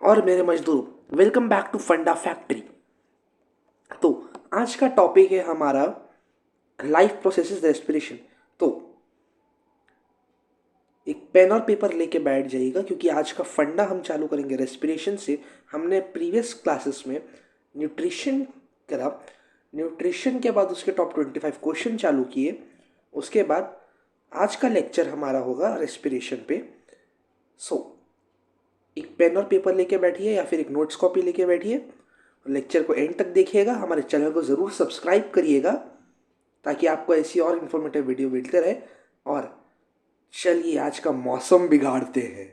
और मेरे मजदूर, वेलकम बैक टू फंडा फैक्ट्री। तो आज का टॉपिक है हमारा लाइफ प्रोसेसेस रेस्पिरेशन। तो एक पेन और पेपर लेके बैठ जाइएगा क्योंकि आज का फंडा हम चालू करेंगे रेस्पिरेशन से। हमने प्रीवियस क्लासेस में न्यूट्रिशन करा, न्यूट्रिशन के बाद उसके टॉप 25 क्वेश्चन चालू किए। उसके बाद आज का लेक्चर हमारा होगा रेस्पिरेशन पे। सो एक पेन और पेपर लेके बैठिए या फिर एक नोट्स कॉपी लेके बैठिए। लेक्चर को एंड तक देखिएगा। हमारे चैनल को ज़रूर सब्सक्राइब करिएगा ताकि आपको ऐसी और इन्फॉर्मेटिव वीडियो मिलते रहे। और चलिए आज का मौसम बिगाड़ते हैं।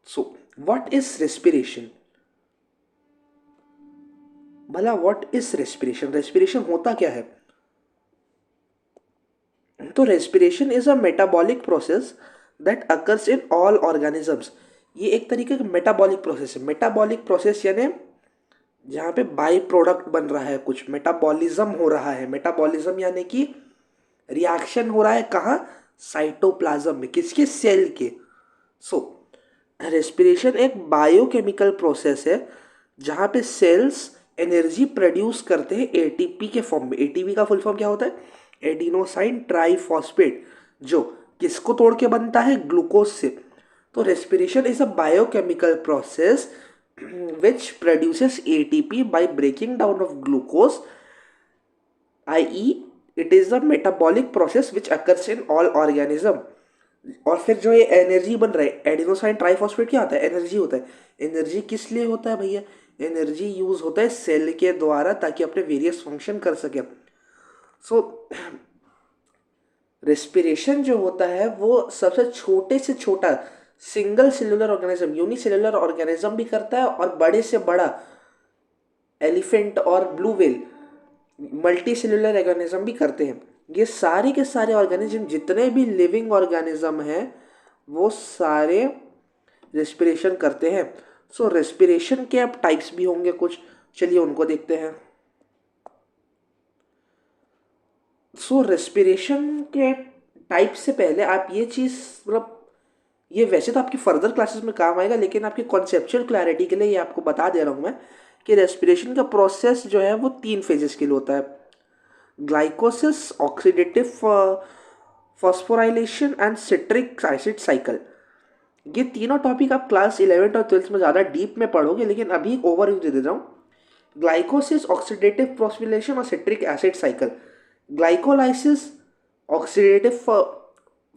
So what is respiration? भला व्हाट इज रेस्पिरेशन? रेस्पिरेशन होता क्या है? तो respiration is a metabolic process that occurs in all organisms. ये एक तरीके का मेटाबॉलिक प्रोसेस है। मेटाबॉलिक प्रोसेस यानी जहाँ पे बाई प्रोडक्ट बन रहा है, कुछ मेटाबॉलिज्म हो रहा है। मेटाबॉलिज्म यानी कि रिएक्शन हो रहा है कहाँ? साइटोप्लाज्म में। किसके? सेल के। सो रेस्पिरेशन एक बायोकेमिकल प्रोसेस है जहाँ पे सेल्स एनर्जी प्रोड्यूस करते हैं एटीपी के फॉर्म में। एटीपी का फुल फॉर्म क्या होता है? एडिनोसाइन ट्राइफॉस्फेट, जो किसको तोड़ के बनता है? ग्लूकोज से। तो respiration is a biochemical process which produces ATP by breaking down of glucose, i.e. it is a metabolic process which occurs in all organism। और फिर जो ये एनर्जी बन रहा है, एडिनोसाइन ट्राइफॉस्फेट क्या होता है? एनर्जी होता है। एनर्जी किस लिए होता है भैया? एनर्जी यूज होता है सेल के द्वारा ताकि अपने वेरियस फंक्शन कर सके। सो रेस्पिरेशन जो होता है वो सबसे छोटे से छोटा single cellular organism, unicellular organism भी करता है, और बड़े से बड़ा एलिफेंट और blue whale multi cellular organism भी करते हैं। ये सारे के सारे ऑर्गेनिज्म, जितने भी लिविंग ऑर्गेनिज्म हैं, वो सारे रेस्पिरेशन करते हैं। सो रेस्पिरेशन के अब टाइप्स भी होंगे कुछ, चलिए उनको देखते हैं। सो रेस्पिरेशन के टाइप से पहले आप ये चीज़, मतलब ये वैसे तो आपकी फर्दर क्लासेस में काम आएगा, लेकिन आपकी कॉन्सेप्चुअल क्लैरिटी के लिए ये आपको बता दे रहा हूँ मैं कि रेस्पिरेशन का प्रोसेस जो है वो 3 फेजेस के लिए होता है: glycolysis, oxidative phosphorylation and citric acid cycle. ये तीनों टॉपिक आप क्लास 11th और 12th में ज़्यादा डीप में पढ़ोगे, लेकिन अभी एक ओवरव्यू दे देता हूँ। ग्लाइकोसिस, ऑक्सीडेटिव फॉस्फोराइलेशन और citric acid cycle. Glycolysis, oxidative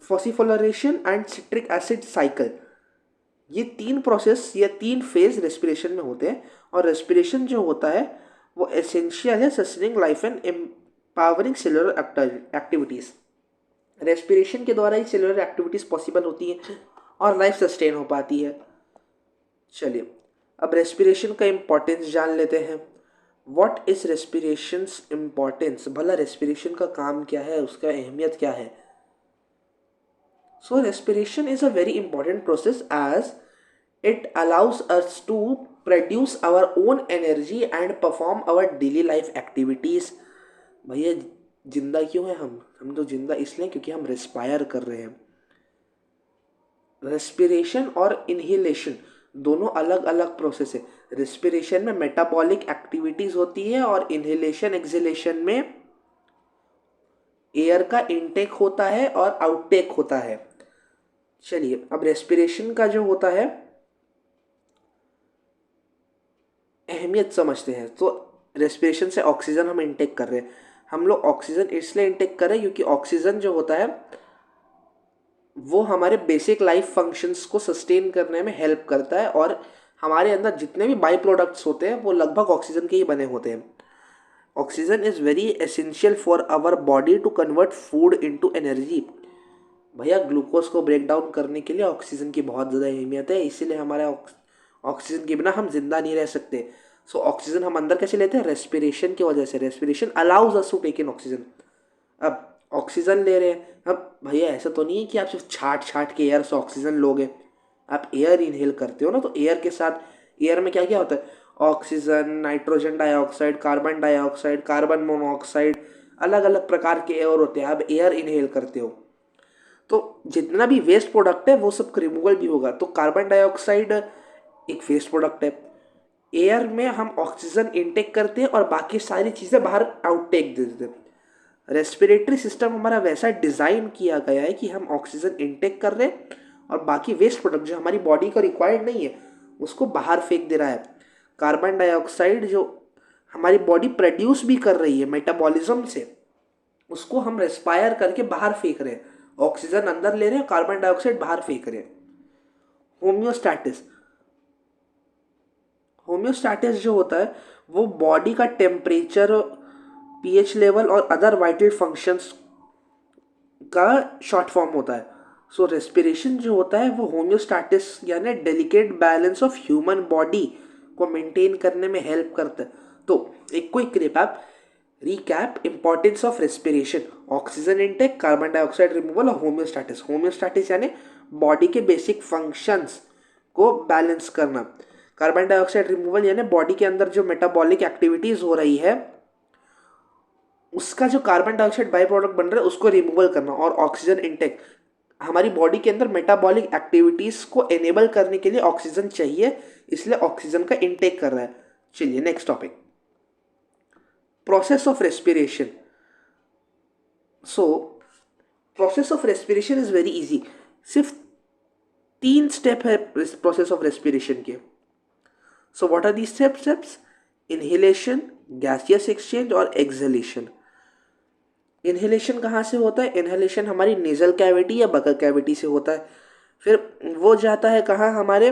phosphorylation and citric acid cycle. ये 3 प्रोसेस या 3 फेज रेस्पिरेशन में होते हैं। और रेस्पिरेशन जो होता है वो एसेंशियल है sustaining life and empowering cellular activities. Respiration के द्वारा ही सेलुलर एक्टिविटीज़ पॉसिबल होती हैं और लाइफ सस्टेन हो पाती है। चलिए अब रेस्पिरेशन का इम्पोर्टेंस जान लेते हैं। What is respirations importance? भला रेस्पिरेशन का काम क्या है, उसका अहमियत क्या है? So respiration is a very important process as it allows us to produce our own energy and perform our daily life activities। भैया जिंदा क्यों है हम तो जिंदा इसलिए क्योंकि हम रेस्पायर कर रहे हैं। रेस्पिरेशन और इनहेलेशन दोनों अलग अलग प्रोसेस है। रेस्पिरेशन में मेटाबॉलिक एक्टिविटीज होती है और इनहेलेशन एक्सहेलेशन में एयर का इनटेक होता है और आउटटेक होता है। चलिए अब रेस्पिरेशन का जो होता है अहमियत समझते हैं। तो रेस्पिरेशन से ऑक्सीजन हम इनटेक कर रहे हैं। हम लोग ऑक्सीजन इसलिए इनटेक कर रहे हैं क्योंकि ऑक्सीजन जो होता है वो हमारे बेसिक लाइफ फंक्शंस को सस्टेन करने में हेल्प करता है, और हमारे अंदर जितने भी बाई प्रोडक्ट्स होते हैं वो लगभग ऑक्सीजन के ही बने होते हैं। Oxygen is very essential for our body to convert food into energy. भैया ग्लूकोज को ब्रेक डाउन करने के लिए ऑक्सीजन की बहुत ज़्यादा अहमियत है, इसीलिए हमारे ऑक्सीजन के बिना हम जिंदा नहीं रह सकते। सो ऑक्सीजन हम अंदर कैसे लेते हैं? रेस्पिरेशन की वजह से। Respiration allows us to take in oxygen. अब ऑक्सीजन ले रहे हैं, अब भैया ऐसा तो नहीं है कि आप सिर्फ छाट छाट के एयर से ऑक्सीजन लोगे। आप एयर इनहेल करते हो ना, तो एयर के साथ, एयर में क्या क्या होता है? Oxygen, nitrogen dioxide, carbon dioxide, carbon monoxide, अलग अलग प्रकार के एयर होते हैं। आप एयर इनहेल करते हो, तो जितना भी वेस्ट प्रोडक्ट है वो सब रिमूवल भी होगा। तो कार्बन डाइऑक्साइड एक वेस्ट प्रोडक्ट है। एयर में हम ऑक्सीजन इनटेक करते हैं और बाकी सारी चीज़ें बाहर आउटटेक दे देते हैं। रेस्पिरेटरी सिस्टम हमारा वैसा डिज़ाइन किया गया है कि हम ऑक्सीजन इनटेक कर रहे हैं और बाकी वेस्ट प्रोडक्ट जो हमारी बॉडी को रिक्वायर्ड नहीं है उसको बाहर फेंक दे रहा है। कार्बन डाइऑक्साइड जो हमारी बॉडी प्रोड्यूस भी कर रही है मेटाबॉलिज्म से, उसको हम रेस्पायर करके बाहर फेंक रहे हैं। ऑक्सीजन अंदर ले रहे हैं, कार्बन डाइऑक्साइड बाहर फेंक रहे हैं। होम्योस्टैटिस, होम्योस्टैटिस जो होता है वो बॉडी का टेम्परेचर, पीएच लेवल और अदर वाइटल फंक्शंस का शॉर्ट फॉर्म होता है। सो रेस्पिरेशन जो होता है वो होम्योस्टैटिस यानी delicate balance of human body को मेंटेन करने में हेल्प करता है। तो एक quick recap importance of respiration, oxygen intake, carbon dioxide removal और होम्योस्टैटिस। होम्योस्टैटिस यानी बॉडी के बेसिक फंक्शंस को बैलेंस करना। कार्बन डाइऑक्साइड रिमूवल यानी बॉडी के अंदर जो मेटाबॉलिक एक्टिविटीज हो रही है उसका जो कार्बन डाइऑक्साइड बाई प्रोडक्ट बन रहा है उसको रिमूवल करना। और ऑक्सीजन इनटेक, हमारी बॉडी के अंदर मेटाबॉलिक एक्टिविटीज को एनेबल करने के लिए ऑक्सीजन चाहिए, इसलिए ऑक्सीजन का इनटेक कर रहा है। चलिए next topic, process of respiration. So process of respiration is very easy. सिर्फ 3 स्टेप है प्रोसेस ऑफ रेस्पिरेशन के। So what are the steps? Inhalation, gaseous exchange और एक्सहेलेशन। इनहेलेशन कहाँ से होता है? इनहेलेशन हमारी नेजल कैविटी या बकल कैविटी से होता है। फिर वो जाता है कहाँ? हमारे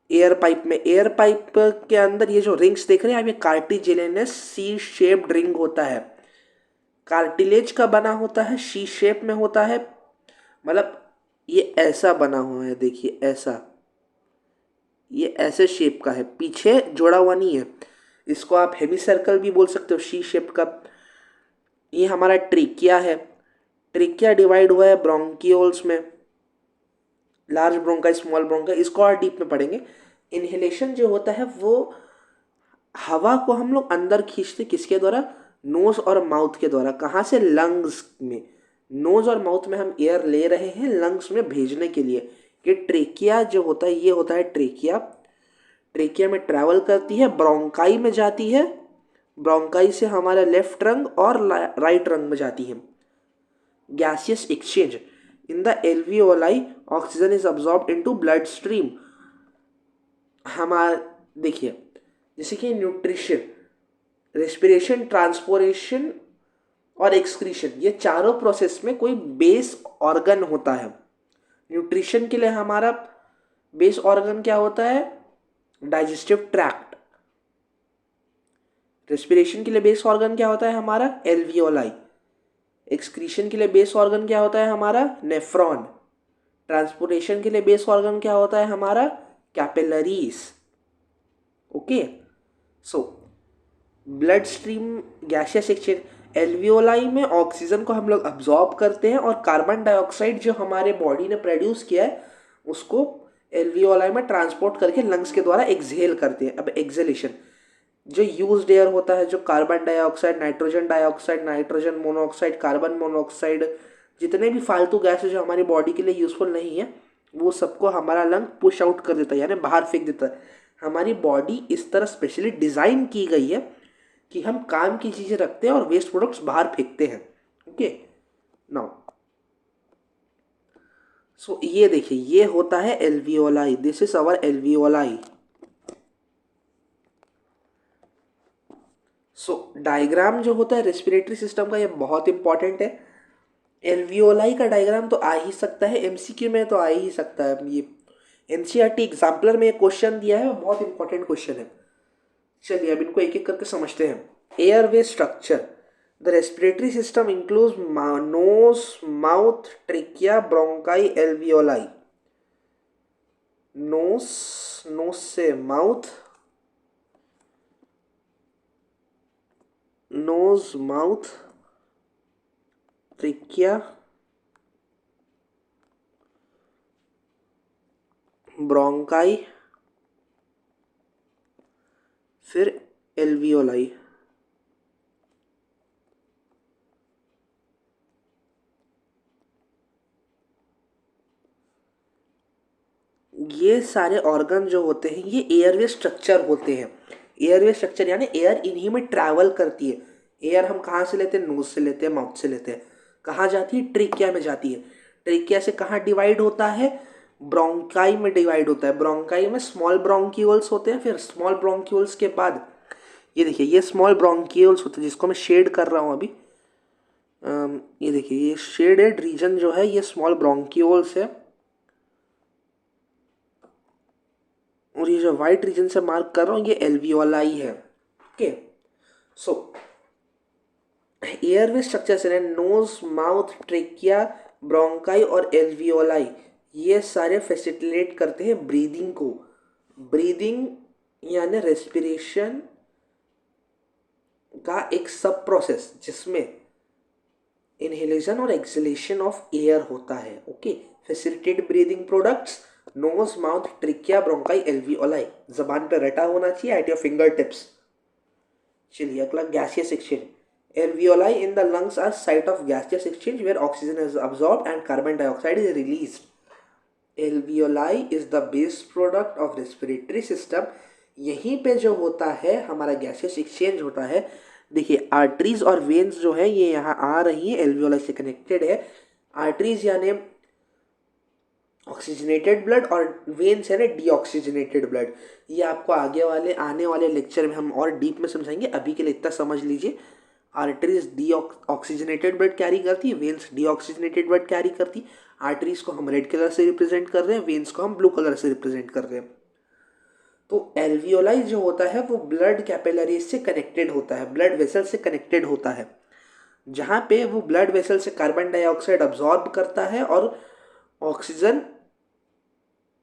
एयर पाइप में। एयर पाइप के अंदर ये जो रिंग्स देख रहे हैं आप, ये कार्टिलेजिनस सी शेप्ड रिंग होता है। कार्टिलेज का बना होता है, सी शेप में होता है, मतलब ये ऐसा बना हुआ है, देखिए ऐसा, ये ऐसे शेप का है, पीछे जोड़ा हुआ नहीं है। इसको आप हेमी सर्कल भी बोल सकते हो, सी शेप का। ये हमारा ट्रिकिया है। ट्रिकिया डिवाइड हुआ है ब्रोंकियोल्स में, लार्ज ब्रोंकाई, स्मॉल ब्रोंकाई, इसको और डीप में पढ़ेंगे। इनहेलेशन जो होता है वो हवा को हम लोग अंदर खींचते, किसके द्वारा? नोज और माउथ के द्वारा। कहाँ से? लंग्स में। नोज और माउथ में हम एयर ले रहे हैं लंग्स में भेजने के लिए। कि ट्रेकिया जो होता है, ये होता है ट्रेकिया। ट्रेकिया में ट्रैवल करती है, ब्रोंकाई में जाती है, ब्रोंकाई से हमारा लेफ्ट रंग और राइट रंग में जाती है। Gaseous exchange, in the alveoli oxygen is absorbed into blood stream. हमारा देखिए, जैसे कि न्यूट्रिशन, रेस्पिरेशन, ट्रांसपोरेशन और एक्सक्रीशन, ये चारों प्रोसेस में कोई बेस ऑर्गन होता है। न्यूट्रिशन के लिए हमारा बेस ऑर्गन क्या होता है? Digestive tract. रेस्पिरेशन के लिए बेस ऑर्गन क्या होता है हमारा? एल्वियोलाई। एक्सक्रीशन के लिए बेस ऑर्गन क्या होता है हमारा? नेफ्रॉन। ट्रांसपोर्टेशन के लिए बेस ऑर्गन क्या होता है हमारा? Capillaries. Okay, so blood stream, gaseous exchange, alveoli में ऑक्सीजन को हम लोग अब्जॉर्ब करते हैं और कार्बन डाइऑक्साइड जो हमारे बॉडी ने प्रोड्यूस किया है उसको एल्वियोलाई में ट्रांसपोर्ट करके लंग्स के द्वारा एक्सहेल करते हैं। अब एक्सहेलेशन, जो यूज्ड एयर होता है, जो carbon dioxide, nitrogen monoxide, carbon monoxide, जितने भी फालतू गैसेज जो हमारी बॉडी के लिए यूजफुल नहीं है वो सबको हमारा लंग पुश आउट कर देता है, यानी बाहर फेंक देता है। हमारी बॉडी इस तरह स्पेशली डिज़ाइन की गई है कि हम काम की चीज़ें रखते हैं और वेस्ट प्रोडक्ट्स बाहर फेंकते हैं। ओके, नाउ सो ये देखिए, ये होता है alveoli, this is our alveoli. So diagram जो होता है रेस्पिरेटरी सिस्टम का, ये बहुत इंपॉर्टेंट है। एल्वियोलाई का डायग्राम तो आ ही सकता है, एमसीक्यू में तो आ ही सकता है। ये एनसीईआरटी एग्जाम्पलर में एक क्वेश्चन दिया है, बहुत इंपॉर्टेंट क्वेश्चन है। चलिए अब इनको एक एक करके समझते हैं। Airway structure, the respiratory system includes nose, mouth, trachea, bronchi, alveoli. Nose, nose से mouth, nose, mouth, trachea, bronchi, फिर एल्वियोलाई। ये सारे ऑर्गन जो होते हैं ये एयरवे स्ट्रक्चर होते हैं। एयरवे स्ट्रक्चर यानी एयर इन्हीं में ट्रैवल करती है। एयर हम कहाँ से लेते हैं? नोज से लेते हैं, माउथ से लेते हैं। कहाँ जाती है? ट्रिकिया में जाती है। ट्रिकिया से कहाँ डिवाइड होता है? ब्रोंकाई में डिवाइड होता है। ब्रोंकाई में स्मॉल ब्रोंक्यूल्स होते हैं। फिर स्मॉल ब्रोंक्यूल्स के बाद ये देखिए, ये स्मॉल ब्रोंक्यूल्स होते हैं जिसको मैं शेड कर रहा हूँ अभी। ये देखिए, ये शेडेड रीजन जो है ये स्मॉल ब्रोंक्यूल्स है, और ये जो वाइट रीजन से मार्क कर रहा हूँ ये एल्वियोलाई है। ओके, सो एयरवे स्ट्रक्चर से नोज, माउथ, ट्रेकिया, ब्रोंकाई और एल्वियोलाई ये सारे फैसिलिटेट करते हैं ब्रीदिंग को। ब्रीदिंग यानी रेस्पिरेशन का एक सब प्रोसेस जिसमें इनहेलेशन और एक्सहेलेशन ऑफ एयर होता है। Okay, facilitate breathing products nose, mouth, trachea, bronchi, alveoli. जबान पे रटा होना चाहिए एट योर फिंगर टिप्स। चलिए अगला, gaseous exchange. Alveoli in the lungs are site of gaseous exchange where oxygen is absorbed and carbon dioxide is released. Alveoli is the base product of respiratory system. यहीं पे जो होता है हमारा gaseous exchange होता है। देखिए, आर्टरीज और वेन्स जो है ये यहाँ आ रही है, एल्वियोलाई से कनेक्टेड है। आर्टरीज यानी ऑक्सीजनेटेड ब्लड और वेन्स है ना डीऑक्सीजनेटेड ब्लड। ये आपको आने वाले लेक्चर में हम और डीप में समझाएंगे। अभी के लिए इतना समझ लीजिए, आर्टरीज डीऑक्सीजनेटेड ब्लड कैरी करती है, वेन्स डीऑक्सीजनेटेड ब्लड कैरी करती है। आर्टरीज को हम रेड कलर से रिप्रेजेंट कर रहे हैं, वेन्स को हम ब्लू कलर से रिप्रेजेंट कर रहे हैं। तो एल्वियोलाई जो होता है वो ब्लड कैपिलरीज से कनेक्टेड होता है, ब्लड वेसल से कनेक्टेड होता है, जहाँ पे वो ब्लड वेसल से कार्बन डाइऑक्साइड अब्जॉर्ब करता है और oxygen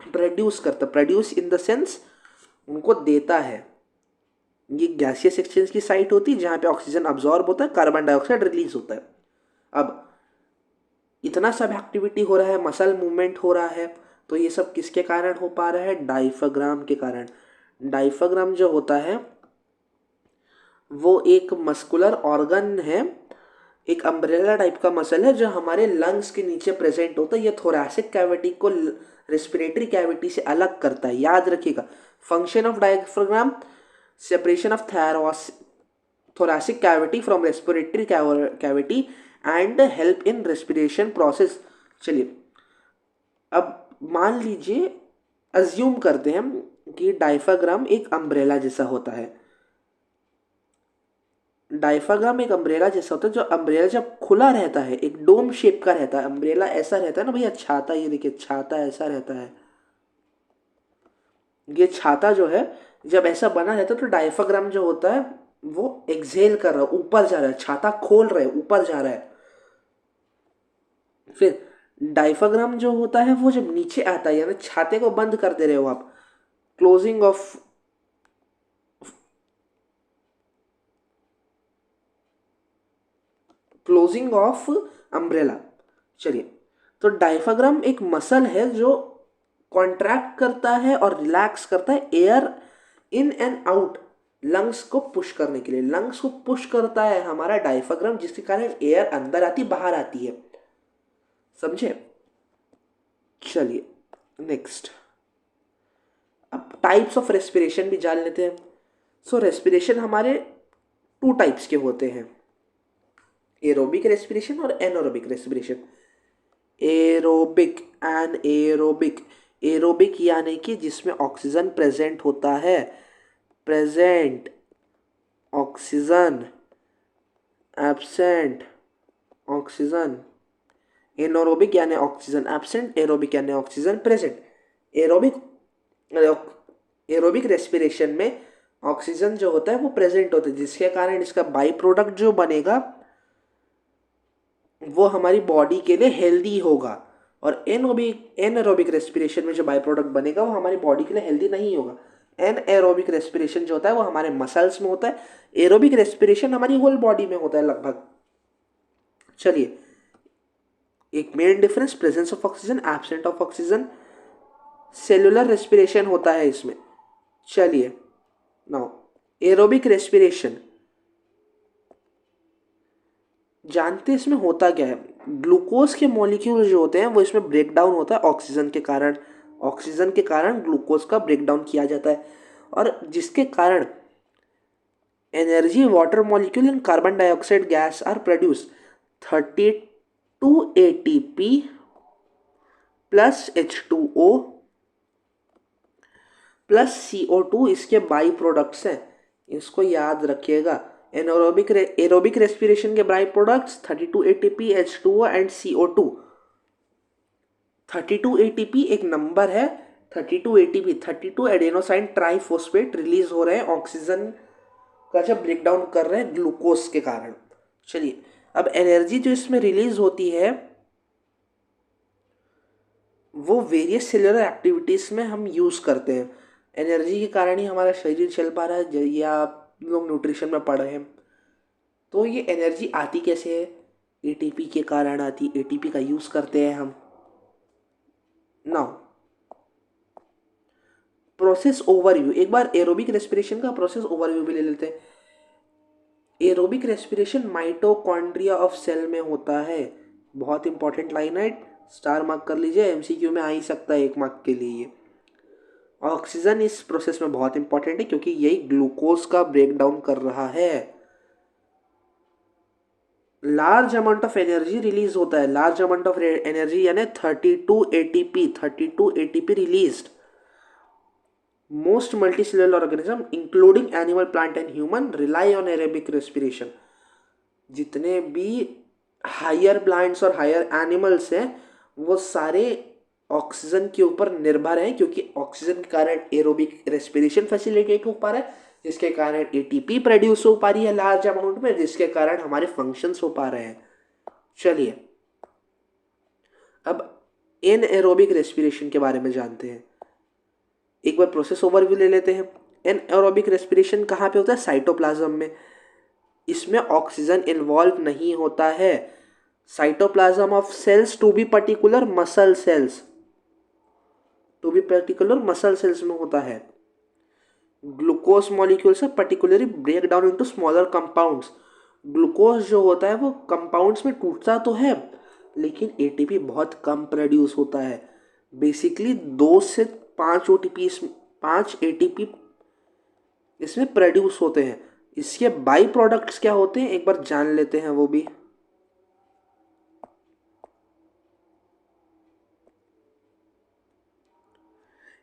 produce in the sense उनको देता है। ये गैसियस एक्सचेंज की साइट होती है जहाँ पे ऑक्सीजन अब्जॉर्ब होता है, कार्बन डाइऑक्साइड रिलीज होता है। अब इतना सब एक्टिविटी हो रहा है, मसल मूवमेंट हो रहा है, तो ये सब किसके कारण हो पा रहा है? डायफ्राम के कारण। डायफ्राम जो होता है वो एक मस्कुलर ऑर्गन है, एक अम्ब्रेला टाइप का मसल है जो हमारे लंग्स के नीचे प्रेजेंट होता है। ये थोरैसिक कैविटी को रेस्पिरेटरी कैविटी से अलग करता है। याद रखिएगा, function of diaphragm separation of thoracic cavity from respiratory cavity and help in respiration process। चलिए अब मान लीजिए, अज्यूम करते हैं कि डायफ्राम एक अम्ब्रेला जैसा होता है। डायफ्राम एक अम्ब्रेला जैसा होता है, जो अम्ब्रेला जब खुला रहता है एक डोम शेप का रहता है। अम्ब्रेला ऐसा रहता है ना भैया, छाता, ये देखिए छाता ऐसा रहता है। ये छाता जो है जब ऐसा बना रहता है तो डायफ्राम जो होता है वो एक्सहेल कर रहा है, ऊपर जा रहा है, छाता खोल रहा है, ऊपर जा रहा है। फिर डायफ्राम जो होता है वो जब नीचे आता है यानी छाते को बंद कर दे रहे हो आप, क्लोजिंग ऑफ अम्ब्रेला। चलिए, तो डायफ्राम एक मसल है जो कॉन्ट्रैक्ट करता है और रिलैक्स करता है air in and out, lungs को पुश करने के लिए। लंग्स को पुश करता है हमारा डायफ्राम, जिसके कारण एयर अंदर आती बाहर आती है। समझे? चलिए नेक्स्ट, अब टाइप्स ऑफ रेस्पिरेशन भी जान लेते हैं। सो रेस्पिरेशन हमारे 2 टाइप्स के होते हैं, एरोबिक रेस्पिरेशन और anaerobic respiration. Aerobic and aerobic. Aerobic यानी कि जिसमें ऑक्सीजन प्रेजेंट होता है, present oxygen, absent oxygen. Anaerobic यानी ऑक्सीजन एब्सेंट, एरोबिक यानी ऑक्सीजन प्रेजेंट। एरोबिक रेस्पिरेशन में ऑक्सीजन जो होता है वो प्रेजेंट होता है, जिसके कारण इसका बाई प्रोडक्ट जो बनेगा वो हमारी बॉडी के लिए हेल्दी होगा। और एनारोबिक रेस्पिरेशन में जो बाई प्रोडक्ट बनेगा वो हमारी बॉडी के लिए हेल्दी नहीं होगा। एनारोबिक रेस्पिरेशन जो होता है वो हमारे मसल्स में होता है, एरोबिक रेस्पिरेशन हमारी होल बॉडी में होता है लगभग। चलिए, एक main difference, presence of oxygen, absent of oxygen, cellular respiration होता है इसमें। चलिए नाउ एरोबिक रेस्पिरेशन जानते हैं इसमें होता क्या है। ग्लूकोज के मॉलिक्यूल जो होते हैं वो इसमें ब्रेक डाउन होता है ऑक्सीजन के कारण, ऑक्सीजन के कारण ग्लूकोज का ब्रेक डाउन किया जाता है और जिसके कारण energy water molecule and carbon dioxide gas are produce 32 ATP plus H2O plus CO2 इसके बाई प्रोडक्ट्स हैं। इसको याद रखिएगा। एरोबिक रेस्पिरेशन के by products 32 ATP, H2O and CO2। 32 ATP एक नंबर है। 32 ATP 32 एडेनोसाइन ट्राइफॉस्फेट रिलीज हो रहे हैं ऑक्सीजन का जब ब्रेक डाउन कर रहे हैं ग्लूकोज के कारण। चलिए, अब एनर्जी जो इसमें रिलीज होती है वो वेरियस सेलुलर एक्टिविटीज में हम यूज करते हैं। एनर्जी के कारण ही हमारा शरीर चल पा रहा है, या आप लोग न्यूट्रिशन में पढ़ रहे हैं। तो ये एनर्जी आती कैसे है? एटीपी के कारण आती। एटीपी का यूज करते हैं हम। नाउ प्रोसेस ओवरव्यू, एक बार एरोबिक रेस्पिरेशन का प्रोसेस ओवरव्यू भी ले लेते हैं। Aerobic respiration mitochondria of cell में होता है। बहुत इंपॉर्टेंट लाइन है, स्टार मार्क कर लीजिए, एमसीक्यू में आ ही सकता है 1 मार्क के लिए। ये ऑक्सीजन इस प्रोसेस में बहुत इंपॉर्टेंट है क्योंकि यही ग्लूकोज का ब्रेक डाउन कर रहा है। Large amount of energy release होता है। लार्ज अमाउंट ऑफ एनर्जी यानी 32 ATP released. Most multicellular organism including animal, plant and human rely on aerobic respiration. जितने भी हायर प्लांट्स और हायर एनिमल्स हैं वो सारे ऑक्सीजन के ऊपर निर्भर हैं क्योंकि ऑक्सीजन के कारण एरोबिक रेस्पिरेशन फैसिलिटेट हो पा रहा है, जिसके कारण एटीपी प्रोड्यूस हो पा रही है लार्ज अमाउंट में, जिसके कारण हमारे फंक्शंस हो पा रहे हैं। चलिए, अब एनएरोबिक रेस्पिरेशन के बारे में जानते हैं। एक बार प्रोसेस ओवरव्यू ले लेते हैं। एनएरोबिक रेस्पिरेशन कहाँ पे होता है? साइटोप्लाज्म में। इसमें ऑक्सीजन इन्वॉल्व नहीं होता है। Cytoplasm of cells to be particular muscle cells, में होता है। ग्लूकोज मॉलिक्यूल से particularly break down into smaller compounds. Glucose जो होता है वो कंपाउंड्स में टूटता तो है लेकिन एटीपी बहुत कम प्रोड्यूस होता है। बेसिकली 2 से 5 एटीपी इसमें प्रोड्यूस होते हैं। इसके बाई प्रोडक्ट्स क्या होते हैं एक बार जान लेते हैं वो भी।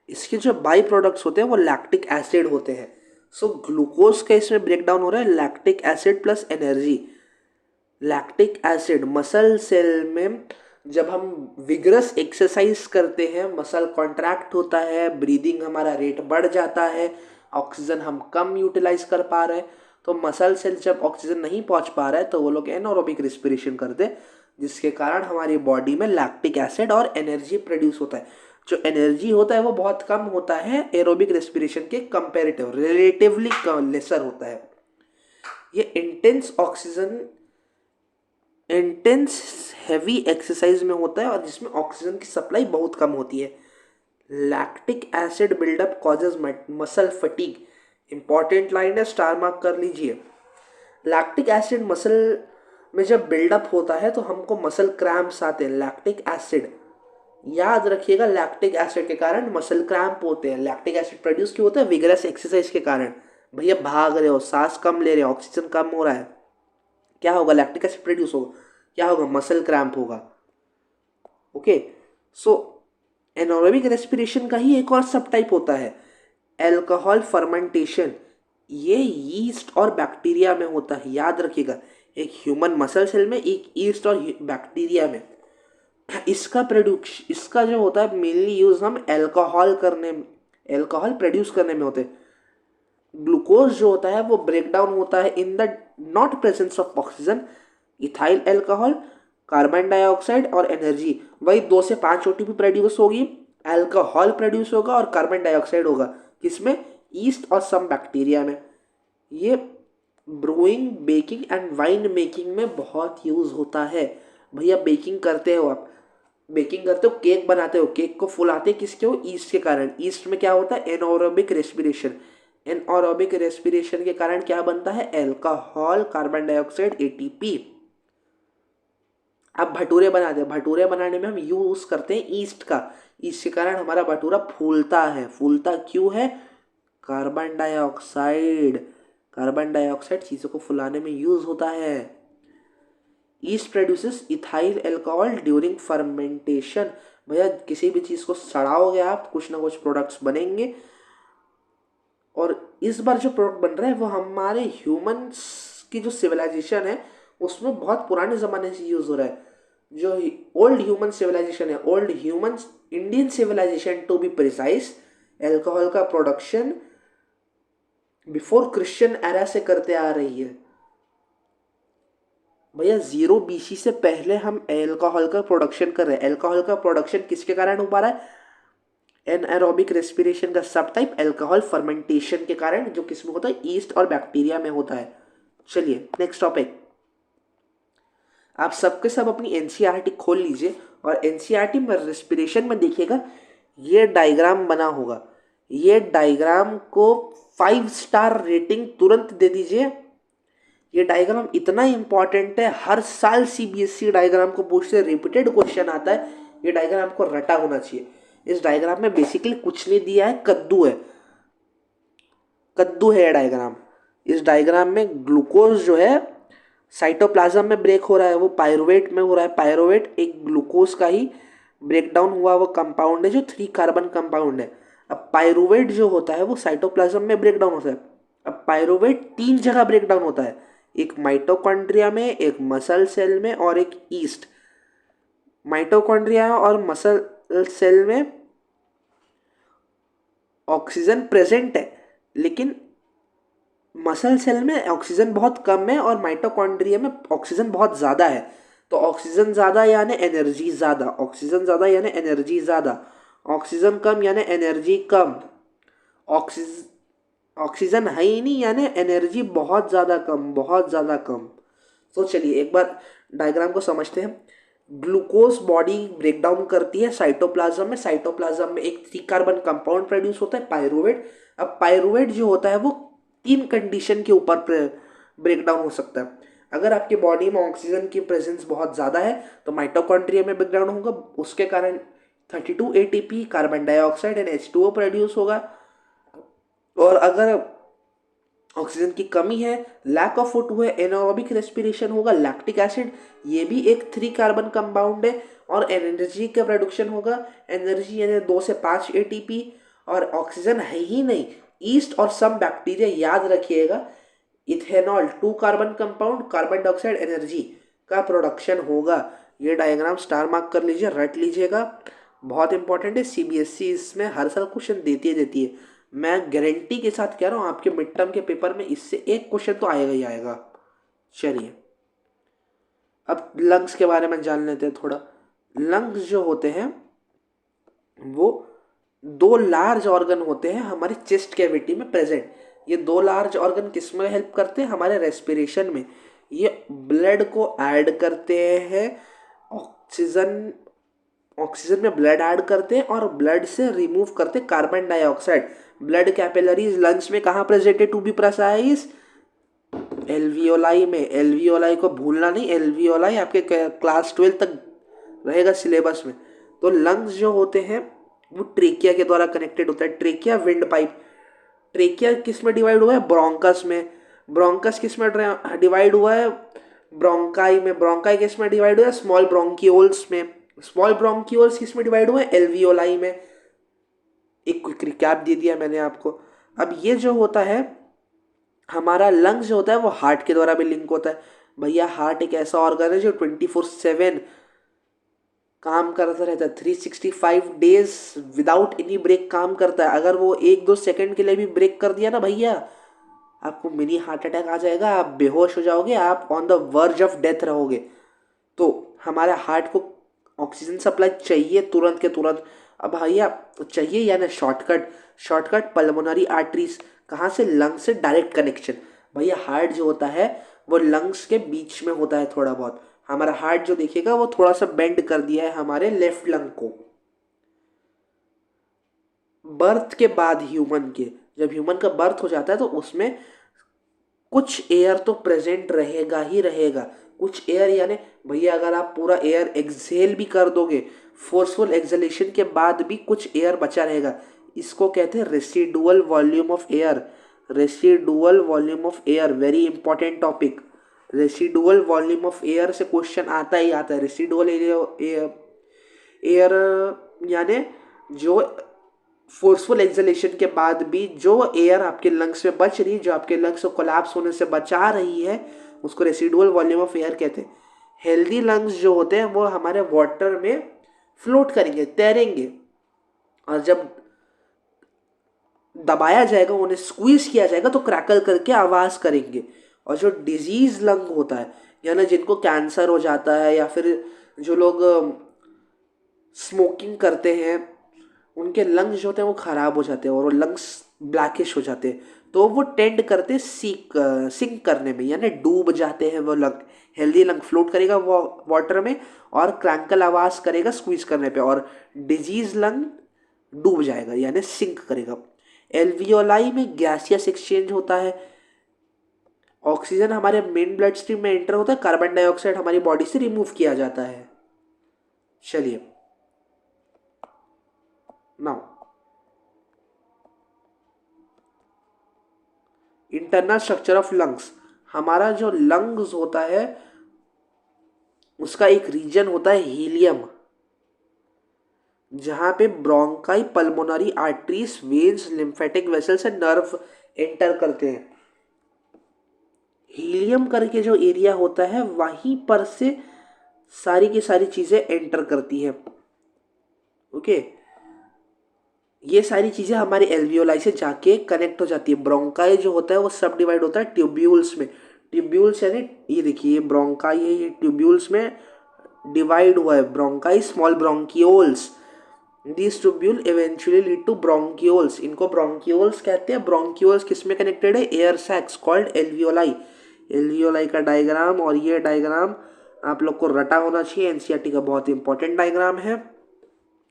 इसके जो बाई प्रोडक्ट्स होते हैं वो लैक्टिक एसिड होते हैं। सो ग्लूकोज का इसमें ब्रेक डाउन हो रहा है lactic acid plus energy. Lactic acid muscle cell में जब हम विगरस एक्सरसाइज करते हैं मसल कॉन्ट्रैक्ट होता है, ब्रीदिंग हमारा रेट बढ़ जाता है, ऑक्सीजन हम कम यूटिलाइज कर पा रहे हैं। तो मसल सेल जब ऑक्सीजन नहीं पहुंच पा रहा है तो वो लोग एनारोबिक रिस्पिरेशन करते हैं, जिसके कारण हमारी बॉडी में लैक्टिक एसिड और एनर्जी प्रोड्यूस होता है। जो एनर्जी होता है वो बहुत कम होता है एरोबिक रेस्पिरेशन के कंपेरेटिव, रिलेटिवली लेसर होता है। ये इंटेंस हैवी एक्सरसाइज में होता है और जिसमें ऑक्सीजन की सप्लाई बहुत कम होती है। Lactic acid buildup causes muscle fatigue. Important line है, स्टार मार्क कर लीजिए। लैक्टिक एसिड मसल में जब बिल्डअप होता है तो हमको मसल क्रैम्प्स आते हैं। लैक्टिक एसिड याद रखिएगा, लैक्टिक एसिड के कारण मसल क्रैम्प होते हैं। लैक्टिक एसिड प्रोड्यूस क्यों होता है? विगरस एक्सरसाइज के कारण। भैया भाग रहे हो, सांस कम ले रहे हो, ऑक्सीजन कम हो रहा है, क्या होगा? लैक्टिक एसिड प्रोड्यूस होगा, क्या होगा? मसल क्रैम्प होगा। ओके, सो एनारोबिक रेस्पिरेशन का ही एक और सब टाइप होता है अल्कोहल फर्मेंटेशन। ये यीस्ट और बैक्टीरिया में होता है, याद रखिएगा। एक ह्यूमन मसल सेल में, एक यीस्ट और बैक्टीरिया में। इसका जो होता है मेनली यूज हम अल्कोहल प्रोड्यूस करने में होते हैं। ग्लूकोज जो होता है वो ब्रेक डाउन होता है in the not presence of oxygen, ethyl alcohol, carbon dioxide और एनर्जी। वही 2 से 5 एटीपी प्रोड्यूस होगी, अल्कोहल प्रोड्यूस होगा और कार्बन डाइऑक्साइड होगा। किसमें? ईस्ट और सम बैक्टीरिया में। ये brewing, baking and wine making में बहुत यूज होता है। भैया बेकिंग करते हो आप, बेकिंग करते हो, केक बनाते हो, केक को फुलाते किसके हो? ईस्ट के कारण। ईस्ट में क्या होता है? Anaerobic respiration. एनारोबिक रेस्पिरेशन के कारण क्या बनता है? Alcohol, carbon dioxide, ATP. अब भटूरे बनाते हैं, भटूरे बनाने में हम यूज़ करते हैं ईस्ट का। ईस्ट के कारण हमारा भटूरा फूलता है। फूलता क्यों है? Carbon dioxide. कार्बन डाइऑक्साइड चीज़ों को फुलाने में यूज़ होता है। East produces ethyl alcohol during fermentation. भैया किसी भी चीज़ को सड़ाओगे आप, कुछ ना कुछ प्रोडक्ट्स बनेंगे, और इस बार जो प्रोडक्ट बन रहा है वो हमारे ह्यूमंस की जो सिविलाइजेशन है उसमें बहुत पुराने ज़माने से यूज़ हो रहा है। जो ओल्ड ह्यूमन सिविलाइजेशन है, old human Indian civilization to be precise, alcohol का प्रोडक्शन बिफोर क्रिश्चियन एरा से करते आ रही है। भैया 0 BC से पहले हम एल्कोहल का प्रोडक्शन कर रहे हैं। एल्कोहल का प्रोडक्शन किसके कारण हो पा रहा है? एनएरोबिक रेस्पिरेशन का सब टाइप एल्कोहल फर्मेंटेशन के कारण, जो किसमें होता है? ईस्ट और बैक्टीरिया में होता है। चलिए नेक्स्ट टॉपिक। आप सबके सब अपनी एनसीईआरटी खोल लीजिए और एनसीईआरटी में रेस्पिरेशन में देखिएगा ये डायग्राम बना होगा। ये डायग्राम को 5 स्टार रेटिंग तुरंत दे दीजिए। ये डायग्राम इतना इंपॉर्टेंट है, हर साल सीबीएसई डायग्राम को पूछते, रिपीटेड क्वेश्चन आता है। ये डायग्राम को रटा होना चाहिए। इस डायग्राम में बेसिकली कुछ नहीं दिया है, कद्दू है। कद्दू है ये डायग्राम। इस डायग्राम में ग्लूकोज जो है साइटोप्लाज्म में ब्रेक हो रहा है, वो पायरुवेट में हो रहा है। पायरुवेट एक ग्लूकोज का ही ब्रेकडाउन हुआ वो कंपाउंड है जो 3 कार्बन कंपाउंड है। अब पायरुवेट जो होता है वो साइटोप्लाज्म में ब्रेकडाउन होता है। अब पायरुवेट 3 जगह ब्रेकडाउन होता है, एक माइटोकॉन्ड्रिया में, एक मसल सेल में, और एक ईस्ट। माइटोकॉन्ड्रिया और मसल सेल में ऑक्सीजन प्रेजेंट है, लेकिन मसल सेल में ऑक्सीजन बहुत कम है और माइटोकॉन्ड्रिया में ऑक्सीजन बहुत ज़्यादा है। तो ऑक्सीजन ज़्यादा यानी एनर्जी ज़्यादा, ऑक्सीजन ज़्यादा यानी एनर्जी ज़्यादा, ऑक्सीजन कम यानी एनर्जी कम, ऑक्सीजन है ही नहीं यानी एनर्जी बहुत ज़्यादा कम, बहुत ज़्यादा कम। तो चलिए एक बार डायग्राम को समझते हैं। ग्लूकोज बॉडी ब्रेकडाउन करती है साइटोप्लाज्म में। साइटोप्लाज्म में एक 3 कार्बन कंपाउंड प्रोड्यूस होता है, पायरुवेट। अब पायरुवेट जो होता है वो 3 कंडीशन के ऊपर ब्रेकडाउन हो सकता है। अगर आपकी बॉडी में ऑक्सीजन की प्रेजेंस बहुत ज़्यादा है तो माइटोकॉन्ड्रिया में ब्रेकडाउन होगा, उसके कारण 32 ATP carbon dioxide and H2O produce होगा। और अगर ऑक्सीजन की कमी है, लैक ऑफ फूड हुए, एनारोबिक रेस्पिरेशन होगा, लैक्टिक एसिड, ये भी एक 3 कार्बन कंपाउंड है, और एनर्जी का प्रोडक्शन होगा। एनर्जी यानी 2 से 5 ATP, और ऑक्सीजन है ही नहीं। ईस्ट और सम बैक्टीरिया याद रखिएगा, ethanol 2 carbon compound, carbon dioxide, energy का प्रोडक्शन होगा। ये डायग्राम स्टार मार्क कर लीजिए, रट लीजिएगा, बहुत इंपॉर्टेंट है। सीबीएसई इसमें हर साल क्वेश्चन देती है। मैं गारंटी के साथ कह रहा हूँ आपके मिड टर्म के पेपर में इससे एक क्वेश्चन तो आएगा ही आएगा। चलिए अब लंग्स के बारे में जान लेते हैं थोड़ा। लंग्स जो होते हैं वो 2 लार्ज ऑर्गन होते हैं हमारे चेस्ट कैविटी में प्रेजेंट। ये 2 लार्ज ऑर्गन किस में हेल्प करते हैं? हमारे रेस्पिरेशन में। ये ब्लड को ऐड करते हैं, ऑक्सीजन में ब्लड ऐड करते हैं और ब्लड से रिमूव करते हैं carbon dioxide. Blood capillaries lungs में कहाँ प्रेजेंट है टू बी प्रिसाइज? एल्वियोलाई में। एल्वियोलाई को भूलना नहीं, एल्वियोलाई आपके क्लास 12 तक रहेगा सिलेबस में। तो लंग्स जो होते हैं वो ट्रेकिया के द्वारा कनेक्टेड होता है। Trachea wind pipe. ट्रेकिया किस में डिवाइड हुआ है? ब्रोंकस में। ब्रोंकस किस में डिवाइड हुआ है? ब्रोंकाई में। ब्रोंकाई किस में डिवाइड हुआ है? स्मॉल ब्रोंकियोल्स में। स्मॉल ब्रोंकियोल्स किस में डिवाइड हुआ है? एल्वियोलाई में। एक क्विक रिकैप दे दिया मैंने आपको। अब ये जो होता है हमारा लंग्स जो होता है वो हार्ट के द्वारा भी लिंक होता है। भैया हार्ट एक ऐसा ऑर्गन है जो 24/7 काम करता रहता है, 365 डेज विदाउट एनी ब्रेक काम करता है। अगर वो 1-2 सेकंड के लिए भी ब्रेक कर दिया ना भैया, आपको मिनी हार्ट अटैक आ जाएगा, आप बेहोश हो जाओगे, आप on the verge of death रहोगे। तो हमारे हार्ट को ऑक्सीजन सप्लाई चाहिए तुरंत के तुरंत। अब भैया चाहिए यानी शॉर्टकट पल्मोनरी आर्टरीज, कहाँ से? लंग्स से डायरेक्ट कनेक्शन। भैया हार्ट जो होता है वो लंग्स के बीच में होता है थोड़ा बहुत। हमारा हार्ट जो देखिएगा वो थोड़ा सा बेंड कर दिया है हमारे लेफ्ट लंग को। बर्थ के बाद ह्यूमन के, जब ह्यूमन का बर्थ हो जाता है तो उसमें कुछ एयर तो प्रेजेंट रहेगा ही रहेगा। कुछ एयर यानी भैया अगर आप पूरा एयर एक्सहेल भी कर दोगे, फोर्सफुल एक्सहेलेशन के बाद भी कुछ एयर बचा रहेगा, इसको कहते हैं residual volume of air. Residual volume of air very important topic. Residual volume of air से क्वेश्चन आता ही आता है। रेसिडुअल एयर यानी जो फोर्सफुल एक्सलेशन के बाद भी जो एयर आपके लंग्स में बच रही है, जो आपके लंग्स को कोलैप्स होने से बचा रही है, उसको रेसिडुअल वॉल्यूम ऑफ एयर कहते हैं। हेल्दी लंग्स जो होते हैं वो हमारे वाटर में फ्लोट करेंगे, तैरेंगे, और जब दबाया जाएगा, उन्हें स्क्वीज किया जाएगा तो क्रैकल करके आवाज करेंगे। और जो डिजीज लंग होता है, यानी जिनको कैंसर हो जाता है या फिर जो लोग स्मोकिंग करते हैं, उनके लंग्स जो होते हैं वो ख़राब हो जाते हैं और वो लंग्स ब्लैकिश हो जाते हैं, तो वो टेंड करते हैं सिंक करने में, यानी डूब जाते हैं वो लंग। हेल्दी लंग फ्लोट करेगा वो वाटर में और क्रैंकल आवाज़ करेगा स्क्वीज करने पे, और डिजीज लंग डूब जाएगा यानी सिंक करेगा। एल्वियोलाई में गैसियस एक्सचेंज होता है। ऑक्सीजन हमारे मेन ब्लड स्ट्रीम में एंटर होता है, कार्बन डाइऑक्साइड हमारी बॉडी से रिमूव किया जाता है। चलिए now internal structure of lungs. हमारा जो लंग्स होता है उसका एक रीजन होता है हीलियम, जहां पे bronchi, pulmonary arteries, veins, lymphatic vessels and nerve enter करते हैं। हीलियम करके जो एरिया होता है वहीं पर से सारी की सारी चीजें एंटर करती है। ओके, ये सारी चीजें हमारे एल्वियोलाई से जाके कनेक्ट हो जाती है। ब्रोंकाई जो होता है वो सब डिवाइड होता है ट्यूब्यूल्स में। ट्यूब्यूल्स यानी ये देखिए, ये ब्रोंकाई है, ये ट्यूब्यूल्स में डिवाइड हुआ है। Bronchi, small bronchioles, this tubule eventually lead to bronchioles. इनको ब्रोंकियोल्स कहते हैं। ब्रोंकियोल्स किस में कनेक्टेड है? Air sacs called alveoli. Alveoli का डायग्राम और ये डायग्राम आप लोग को रटा होना चाहिए, एनसीईआरटी का बहुत इंपॉर्टेंट डायग्राम है।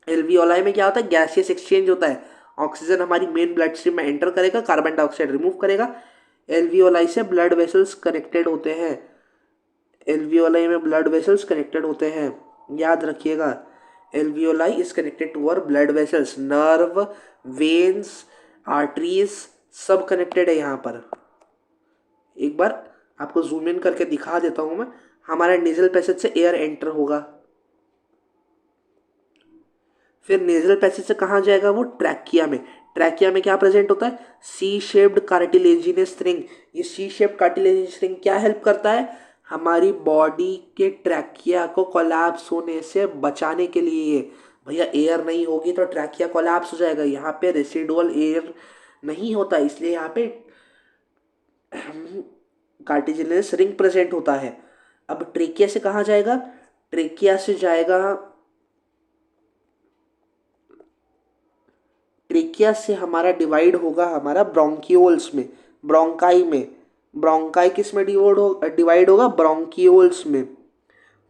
एल्वियोलाई में क्या होता है? गैसियस एक्सचेंज होता है। ऑक्सीजन हमारी मेन ब्लड स्ट्रीम में एंटर करेगा, कार्बन डाइऑक्साइड रिमूव करेगा। एल्वियोलाई से ब्लड वेसल्स कनेक्टेड होते हैं। एल्वियोलाई में ब्लड वेसल्स कनेक्टेड होते हैं, याद रखिएगा। Alveoli is connected to our blood vessels, nerve, veins, arteries सब कनेक्टेड है यहाँ पर। एक बार आपको जूम इन करके दिखा देता हूँ मैं। हमारा नेजल पैसेज से एयर एंटर होगा, फिर नेजल पैसेज से कहाँ जाएगा? वो ट्रैकिया में। ट्रैकिया में क्या प्रेजेंट होता है? C shaped cartilaginous ring. ये सी शेप्ड कार्टिलेजिनस रिंग क्या हेल्प करता है? हमारी बॉडी के ट्रैकिया को कोलैप्स होने से बचाने के लिए। भैया एयर नहीं होगी तो ट्रैकिया कोलैप्स हो जाएगा। यहाँ पे रेसिडुअल एयर नहीं होता, इसलिए यहाँ पे कार्टिलेजिनस रिंग प्रेजेंट होता है। अब ट्रेकिया से कहाँ जाएगा? ट्रेकिया से जाएगा, ट्रेकिया से हमारा डिवाइड होगा हमारा ब्रोंकियोल्स में, ब्रोंकाई में। ब्रोंकाई किस में डिवाइड होगा? ब्रोंकियोल्स में।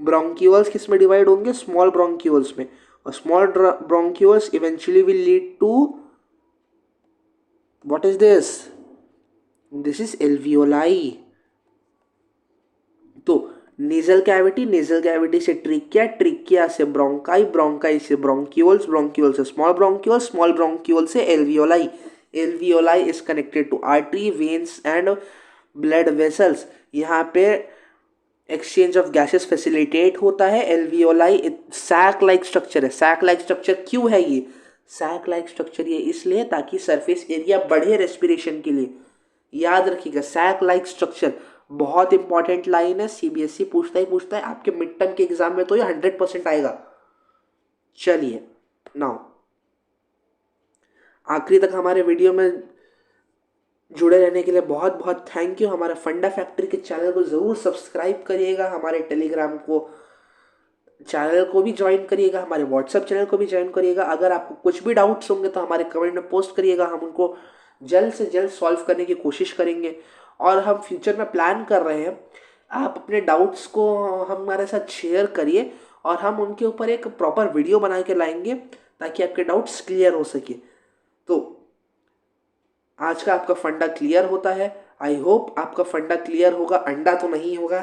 ब्रोंकियोल्स किस में डिवाइड होंगे? स्मॉल ब्रोंकियोल्स में। और small bronchioles eventually will lead to what is this? This is alveoli. तो नेजल कैविटी, नेजल कैविटी से ट्रिकिया, ट्रिकिया से ब्रोंकाई, ब्रोंकाई से ब्रोंकियोल्स, ब्रोंकियोल से स्मॉल ब्रोंकियोल, स्मॉल ब्रोंकियोल से alveoli. Alveoli is connected to artery, veins and blood vessels. यहाँ पे exchange of gases facilitate होता है। एल्वियोलाई सैक लाइक स्ट्रक्चर है। सैक लाइक स्ट्रक्चर क्यों है ये? सैक लाइक स्ट्रक्चर ये इसलिए ताकि सरफेस एरिया बढ़े रेस्पिरेशन के लिए। याद रखिएगा, सैक लाइक स्ट्रक्चर बहुत इंपॉर्टेंट लाइन है। सीबीएसई पूछता है आपके मिड टर्म के एग्जाम में, तो ये 100% आएगा। चलिए नाउ आखिरी तक हमारे वीडियो में जुड़े रहने के लिए बहुत बहुत थैंक यू। हमारे फंडा फैक्ट्री के चैनल को ज़रूर सब्सक्राइब करिएगा, हमारे टेलीग्राम को चैनल को भी ज्वाइन करिएगा, हमारे व्हाट्सएप चैनल को भी ज्वाइन करिएगा। अगर आपको कुछ भी डाउट्स होंगे तो हमारे कमेंट में पोस्ट करिएगा, हम उनको जल्द से जल्द सॉल्व करने की कोशिश करेंगे। और हम फ्यूचर में प्लान कर रहे हैं, आप अपने डाउट्स को हमारे साथ शेयर करिए और हम उनके ऊपर एक प्रॉपर वीडियो बना के लाएंगे ताकि आपके डाउट्स क्लियर हो सके। तो आज का आपका फंडा क्लियर होता है। आई होप आपका फंडा क्लियर होगा, अंडा तो नहीं होगा।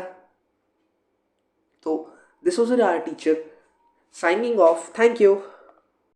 तो this was our teacher signing off, thank you.